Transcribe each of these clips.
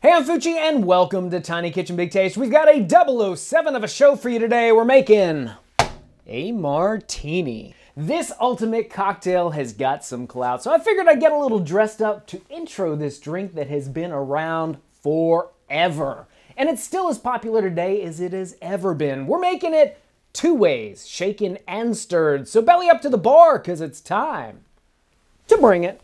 Hey, I'm Fucci and welcome to Tiny Kitchen Big Taste. We've got a 007 of a show for you today. We're making a martini. This ultimate cocktail has got some clout, so I figured I'd get a little dressed up to intro this drink that has been around forever. And it's still as popular today as it has ever been. We're making it two ways, shaken and stirred. So belly up to the bar, because it's time to bring it.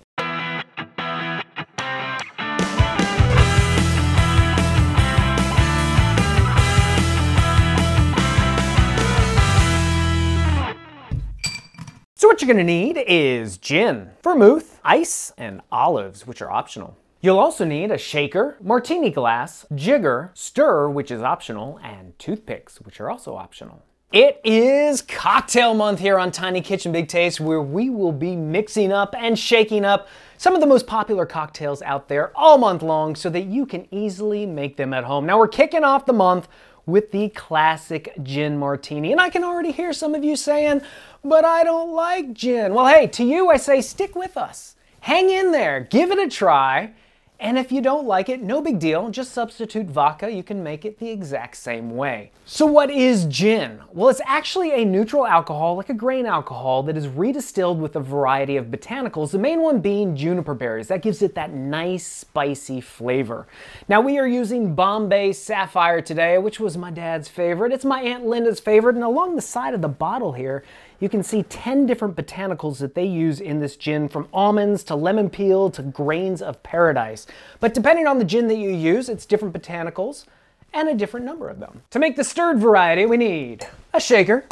So what you're gonna need is gin, vermouth, ice, and olives, which are optional. You'll also need a shaker, martini glass, jigger, stir, which is optional, and toothpicks, which are also optional. It is cocktail month here on Tiny Kitchen Big Taste, where we will be mixing up and shaking up some of the most popular cocktails out there all month long so that you can easily make them at home. Now we're kicking off the month with the classic gin martini. And I can already hear some of you saying, but I don't like gin. Well, hey, to you I say stick with us. Hang in there, give it a try. And if you don't like it, no big deal, just substitute vodka. You can make it the exact same way. So what is gin? Well, it's actually a neutral alcohol, like a grain alcohol, that is redistilled with a variety of botanicals, the main one being juniper berries. That gives it that nice, spicy flavor. Now, we are using Bombay Sapphire today, which was my dad's favorite. It's my Aunt Linda's favorite, and along the side of the bottle here, you can see 10 different botanicals that they use in this gin, from almonds to lemon peel to grains of paradise. But depending on the gin that you use, it's different botanicals and a different number of them. To make the stirred variety, we need a shaker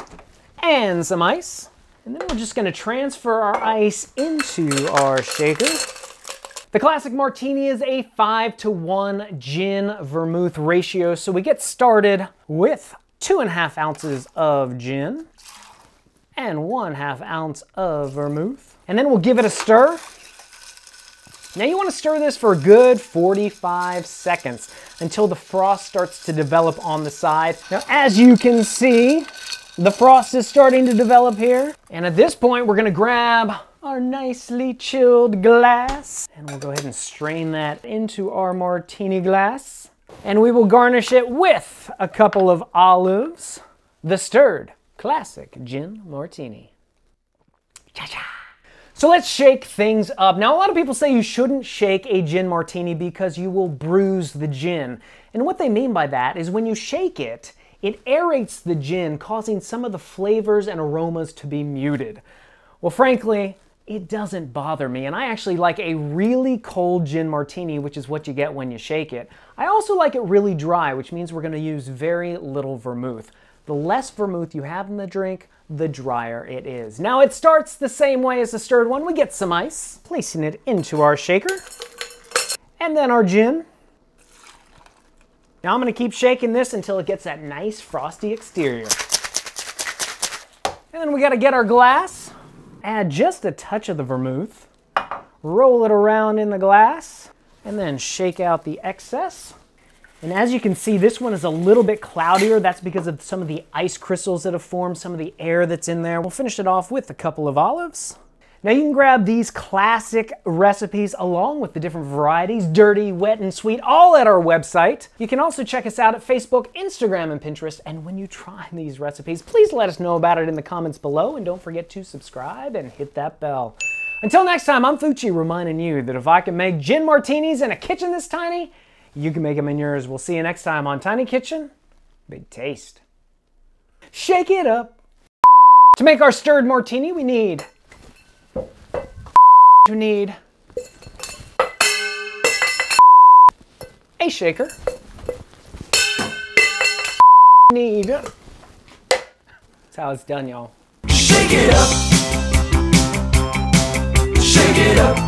and some ice. And then we're just gonna transfer our ice into our shaker. The classic martini is a 5-to-1 gin vermouth ratio, so we get started with 2.5 ounces of gin and 1/2 ounce of vermouth. And then we'll give it a stir. Now you want to stir this for a good 45 seconds until the frost starts to develop on the side. Now, as you can see, the frost is starting to develop here. And at this point, we're going to grab our nicely chilled glass, and we'll go ahead and strain that into our martini glass. And we will garnish it with a couple of olives, the stirred classic gin martini. Cha-cha. So let's shake things up. Now, a lot of people say you shouldn't shake a gin martini because you will bruise the gin. And what they mean by that is when you shake it, it aerates the gin, causing some of the flavors and aromas to be muted. Well, frankly, it doesn't bother me, and I actually like a really cold gin martini, which is what you get when you shake it. I also like it really dry, which means we're going to use very little vermouth. The less vermouth you have in the drink, the drier it is. Now it starts the same way as the stirred one. We get some ice, placing it into our shaker, and then our gin. Now I'm gonna keep shaking this until it gets that nice frosty exterior. And then we gotta get our glass, add just a touch of the vermouth, roll it around in the glass, and then shake out the excess. And as you can see, this one is a little bit cloudier. That's because of some of the ice crystals that have formed, some of the air that's in there. We'll finish it off with a couple of olives. Now you can grab these classic recipes along with the different varieties, dirty, wet, and sweet, all at our website. You can also check us out at Facebook, Instagram, and Pinterest. And when you try these recipes, please let us know about it in the comments below. And don't forget to subscribe and hit that bell. Until next time, I'm Fucci, reminding you that if I can make gin martinis in a kitchen this tiny, you can make them in yours. We'll see you next time on Tiny Kitchen Big Taste. Shake it up. To make our stirred martini, we need a shaker. That's how it's done, y'all. Shake it up. Shake it up.